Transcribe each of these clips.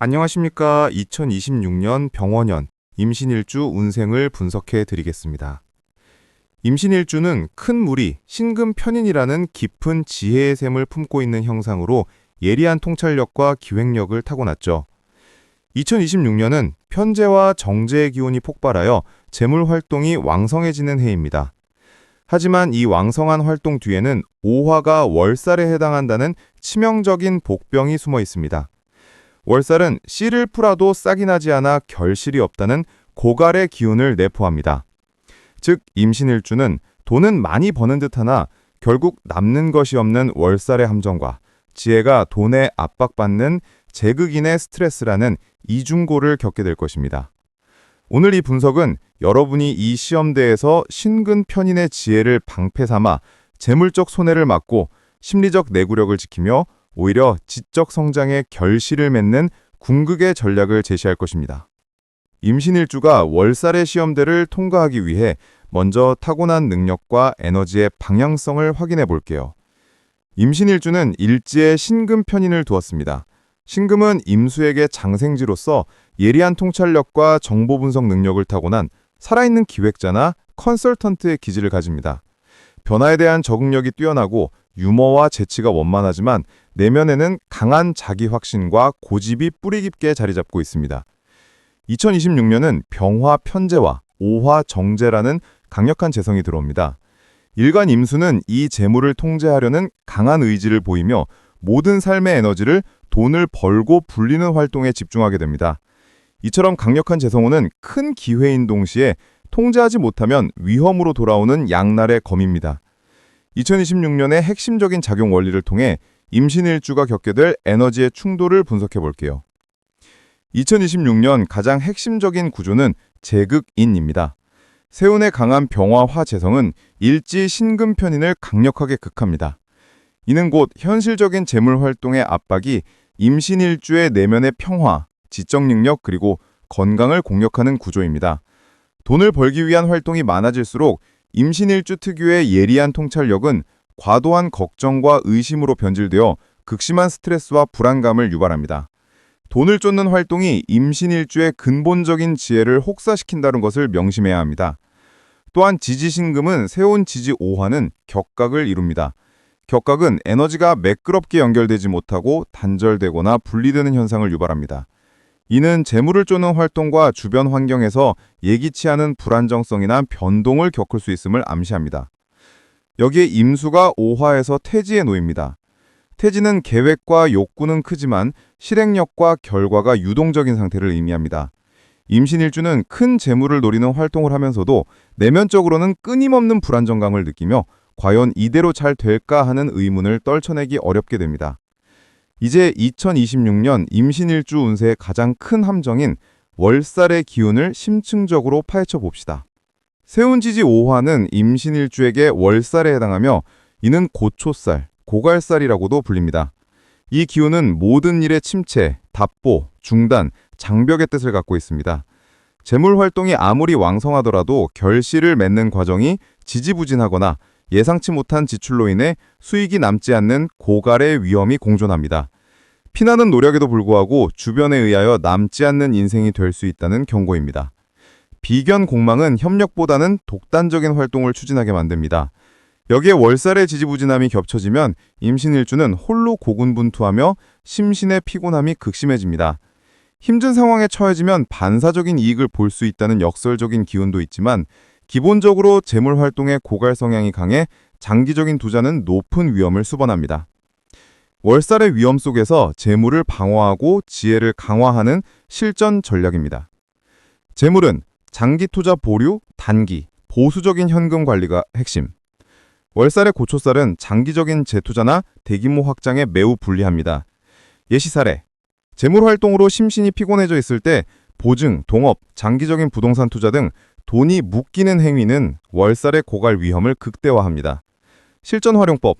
안녕하십니까. 2026년 병원년 임신일주 운생을 분석해 드리겠습니다. 임신일주는 큰 무리, 신금편인이라는 깊은 지혜의 샘을 품고 있는 형상으로 예리한 통찰력과 기획력을 타고났죠. 2026년은 편재와 정제의 기운이 폭발하여 재물 활동이 왕성해지는 해입니다. 하지만 이 왕성한 활동 뒤에는 오화가 월살에 해당한다는 치명적인 복병이 숨어 있습니다. 월살은 씨를 풀어도 싹이 나지 않아 결실이 없다는 고갈의 기운을 내포합니다. 즉 임신일주는 돈은 많이 버는 듯하나 결국 남는 것이 없는 월살의 함정과 지혜가 돈에 압박받는 제극인의 스트레스라는 이중고를 겪게 될 것입니다. 오늘 이 분석은 여러분이 이 시험대에서 신근편인의 지혜를 방패 삼아 재물적 손해를 막고 심리적 내구력을 지키며 오히려 지적 성장의 결실을 맺는 궁극의 전략을 제시할 것입니다. 임신일주가 월살의 시험대를 통과하기 위해 먼저 타고난 능력과 에너지의 방향성을 확인해 볼게요. 임신일주는 일지에 신금편인을 두었습니다. 신금은 임수에게 장생지로서 예리한 통찰력과 정보 분석 능력을 타고난 살아있는 기획자나 컨설턴트의 기질을 가집니다. 변화에 대한 적응력이 뛰어나고 유머와 재치가 원만하지만 내면에는 강한 자기 확신과 고집이 뿌리 깊게 자리 잡고 있습니다. 2026년은 병화 편재와 오화 정제라는 강력한 재성이 들어옵니다. 일간 임수는 이 재물을 통제하려는 강한 의지를 보이며 모든 삶의 에너지를 돈을 벌고 불리는 활동에 집중하게 됩니다. 이처럼 강력한 재성호는 큰 기회인 동시에 통제하지 못하면 위험으로 돌아오는 양날의 검입니다. 2026년의 핵심적인 작용 원리를 통해 임신일주가 겪게 될 에너지의 충돌을 분석해 볼게요. 2026년 가장 핵심적인 구조는 제극인입니다. 세운의 강한 병화화 재성은 일지 신금편인을 강력하게 극합니다. 이는 곧 현실적인 재물 활동의 압박이 임신일주의 내면의 평화, 지적 능력 그리고 건강을 공격하는 구조입니다. 돈을 벌기 위한 활동이 많아질수록 임신일주 특유의 예리한 통찰력은 과도한 걱정과 의심으로 변질되어 극심한 스트레스와 불안감을 유발합니다. 돈을 쫓는 활동이 임신일주의 근본적인 지혜를 혹사시킨다는 것을 명심해야 합니다. 또한 지지신금은 세운 지지오화는 격각을 이룹니다. 격각은 에너지가 매끄럽게 연결되지 못하고 단절되거나 분리되는 현상을 유발합니다. 이는 재물을 쫓는 활동과 주변 환경에서 예기치 않은 불안정성이나 변동을 겪을 수 있음을 암시합니다. 여기에 임수가 오화에서 태지에 놓입니다. 태지는 계획과 욕구는 크지만 실행력과 결과가 유동적인 상태를 의미합니다. 임신일주는 큰 재물을 노리는 활동을 하면서도 내면적으로는 끊임없는 불안정감을 느끼며 과연 이대로 잘 될까 하는 의문을 떨쳐내기 어렵게 됩니다. 이제 2026년 임신일주 운세의 가장 큰 함정인 월살의 기운을 심층적으로 파헤쳐 봅시다. 세운지지 5화는 임신일주에게 월살에 해당하며 이는 고초살, 고갈살이라고도 불립니다. 이 기운은 모든 일의 침체, 답보, 중단, 장벽의 뜻을 갖고 있습니다. 재물 활동이 아무리 왕성하더라도 결실을 맺는 과정이 지지부진하거나 예상치 못한 지출로 인해 수익이 남지 않는 고갈의 위험이 공존합니다. 피나는 노력에도 불구하고 주변에 의하여 남지 않는 인생이 될 수 있다는 경고입니다. 비견 공망은 협력보다는 독단적인 활동을 추진하게 만듭니다. 여기에 월살의 지지부진함이 겹쳐지면 임신일주는 홀로 고군분투하며 심신의 피곤함이 극심해집니다. 힘든 상황에 처해지면 반사적인 이익을 볼 수 있다는 역설적인 기운도 있지만 기본적으로 재물 활동의 고갈 성향이 강해 장기적인 투자는 높은 위험을 수반합니다. 월살의 위험 속에서 재물을 방어하고 지혜를 강화하는 실전 전략입니다. 재물은 장기 투자 보류, 단기, 보수적인 현금 관리가 핵심. 월살의 고초살은 장기적인 재투자나 대규모 확장에 매우 불리합니다. 예시 사례. 재물 활동으로 심신이 피곤해져 있을 때 보증, 동업, 장기적인 부동산 투자 등 돈이 묶이는 행위는 월살의 고갈 위험을 극대화합니다. 실전 활용법.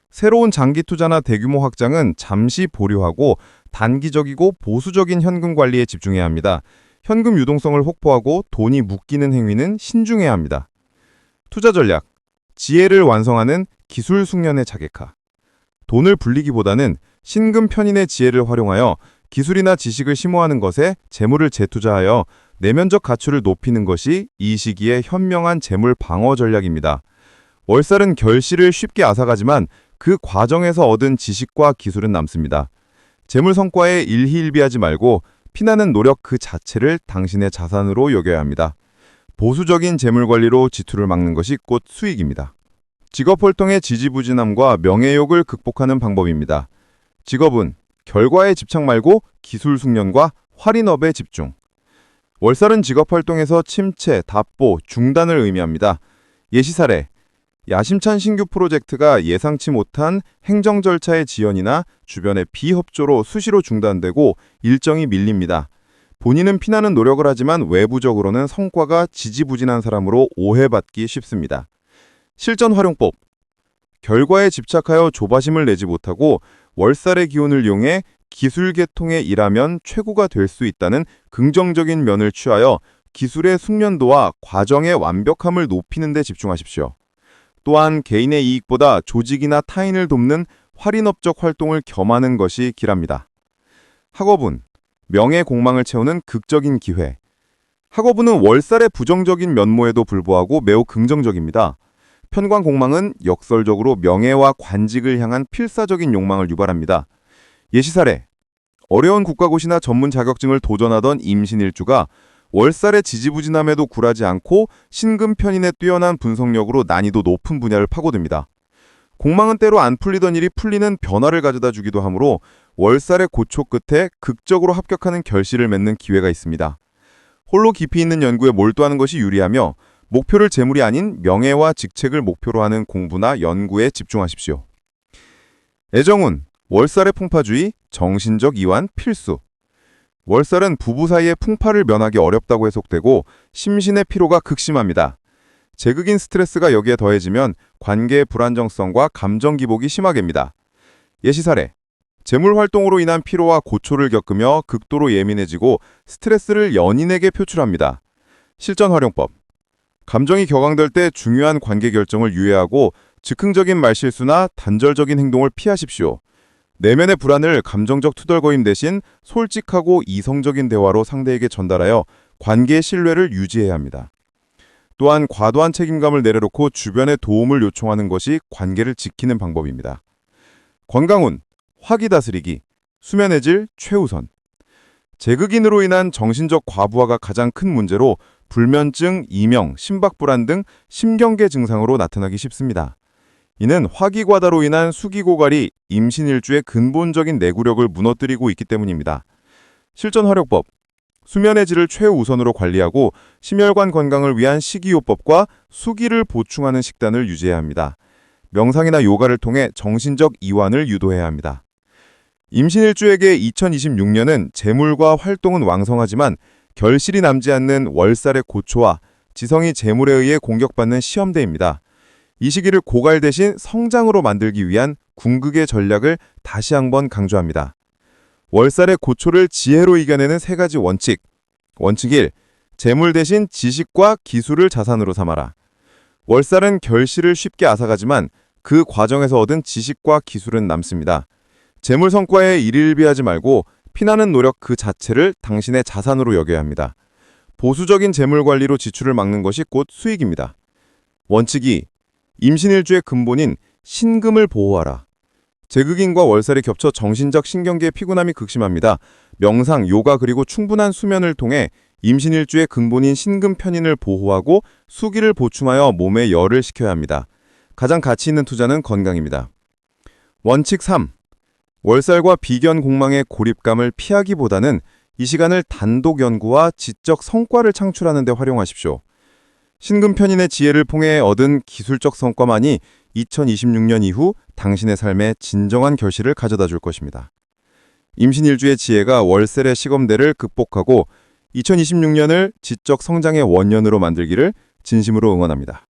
새로운 장기 투자나 대규모 확장은 잠시 보류하고 단기적이고 보수적인 현금 관리에 집중해야 합니다. 현금 유동성을 확보하고 돈이 묶이는 행위는 신중해야 합니다. 투자 전략. 지혜를 완성하는 기술 숙련의 자객화. 돈을 불리기보다는 신금 편인의 지혜를 활용하여 기술이나 지식을 심오하는 것에 재물을 재투자하여 내면적 가치를 높이는 것이 이 시기의 현명한 재물 방어 전략입니다. 월살은 결실을 쉽게 앗아가지만 그 과정에서 얻은 지식과 기술은 남습니다. 재물 성과에 일희일비하지 말고 피나는 노력 그 자체를 당신의 자산으로 여겨야 합니다. 보수적인 재물 관리로 지출을 막는 것이 곧 수익입니다. 직업 활동의 지지부진함과 명예욕을 극복하는 방법입니다. 직업은 결과에 집착 말고 기술 숙련과 활인업에 집중. 월살은 직업 활동에서 침체, 답보, 중단을 의미합니다. 예시 사례. 야심찬 신규 프로젝트가 예상치 못한 행정 절차의 지연이나 주변의 비협조로 수시로 중단되고 일정이 밀립니다. 본인은 피나는 노력을 하지만 외부적으로는 성과가 지지부진한 사람으로 오해받기 쉽습니다. 실전 활용법. 결과에 집착하여 조바심을 내지 못하고 월살의 기운을 이용해 기술 계통에 일하면 최고가 될 수 있다는 긍정적인 면을 취하여 기술의 숙련도와 과정의 완벽함을 높이는 데 집중하십시오. 또한 개인의 이익보다 조직이나 타인을 돕는 활인업적 활동을 겸하는 것이 길합니다. 학업은 명예 공망을 채우는 극적인 기회. 학업은 월살의 부정적인 면모에도 불구하고 매우 긍정적입니다. 편관 공망은 역설적으로 명예와 관직을 향한 필사적인 욕망을 유발합니다. 예시 사례. 어려운 국가고시나 전문 자격증을 도전하던 임신일주가 월살의 지지부진함에도 굴하지 않고 신금편인의 뛰어난 분석력으로 난이도 높은 분야를 파고듭니다. 공망은 때로 안 풀리던 일이 풀리는 변화를 가져다 주기도 하므로 월살의 고초 끝에 극적으로 합격하는 결실을 맺는 기회가 있습니다. 홀로 깊이 있는 연구에 몰두하는 것이 유리하며 목표를 재물이 아닌 명예와 직책을 목표로 하는 공부나 연구에 집중하십시오. 애정운, 월살의 풍파주의, 정신적 이완 필수. 월살은 부부 사이의 풍파를 면하기 어렵다고 해석되고 심신의 피로가 극심합니다. 제극인 스트레스가 여기에 더해지면 관계의 불안정성과 감정 기복이 심하게입니다. 예시 사례. 재물 활동으로 인한 피로와 고초를 겪으며 극도로 예민해지고 스트레스를 연인에게 표출합니다. 실전 활용법. 감정이 격앙될 때 중요한 관계 결정을 유예하고 즉흥적인 말실수나 단절적인 행동을 피하십시오. 내면의 불안을 감정적 투덜거림 대신 솔직하고 이성적인 대화로 상대에게 전달하여 관계의 신뢰를 유지해야 합니다. 또한 과도한 책임감을 내려놓고 주변의 도움을 요청하는 것이 관계를 지키는 방법입니다. 건강운, 화기 다스리기, 수면의 질 최우선. 제극인으로 인한 정신적 과부하가 가장 큰 문제로 불면증, 이명, 심박불안 등 심경계 증상으로 나타나기 쉽습니다. 이는 화기과다로 인한 수기고갈이 임신일주의 근본적인 내구력을 무너뜨리고 있기 때문입니다. 실전 활용법. 수면의 질을 최우선으로 관리하고 심혈관 건강을 위한 식이요법과 수기를 보충하는 식단을 유지해야 합니다. 명상이나 요가를 통해 정신적 이완을 유도해야 합니다. 임신일주에게 2026년은 재물과 활동은 왕성하지만 결실이 남지 않는 월살의 고초와 지성이 재물에 의해 공격받는 시험대입니다. 이 시기를 고갈 대신 성장으로 만들기 위한 궁극의 전략을 다시 한번 강조합니다. 월살의 고초를 지혜로 이겨내는 세 가지 원칙. 원칙 1. 재물 대신 지식과 기술을 자산으로 삼아라. 월살은 결실을 쉽게 앗아가지만 그 과정에서 얻은 지식과 기술은 남습니다. 재물 성과에 일일비하지 말고 피나는 노력 그 자체를 당신의 자산으로 여겨야 합니다. 보수적인 재물 관리로 지출을 막는 것이 곧 수익입니다. 원칙 2. 임신일주의 근본인 신금을 보호하라. 제극인과 월살이 겹쳐 정신적 신경계의 피곤함이 극심합니다. 명상, 요가 그리고 충분한 수면을 통해 임신일주의 근본인 신금편인을 보호하고 수기를 보충하여 몸에 열을 식혀야 합니다. 가장 가치 있는 투자는 건강입니다. 원칙 3. 월살과 비견 공망의 고립감을 피하기보다는 이 시간을 단독 연구와 지적 성과를 창출하는 데 활용하십시오. 신금편인의 지혜를 통해 얻은 기술적 성과만이 2026년 이후 당신의 삶에 진정한 결실을 가져다 줄 것입니다. 임신일주의 지혜가 월살의 시검대를 극복하고 2026년을 지적 성장의 원년으로 만들기를 진심으로 응원합니다.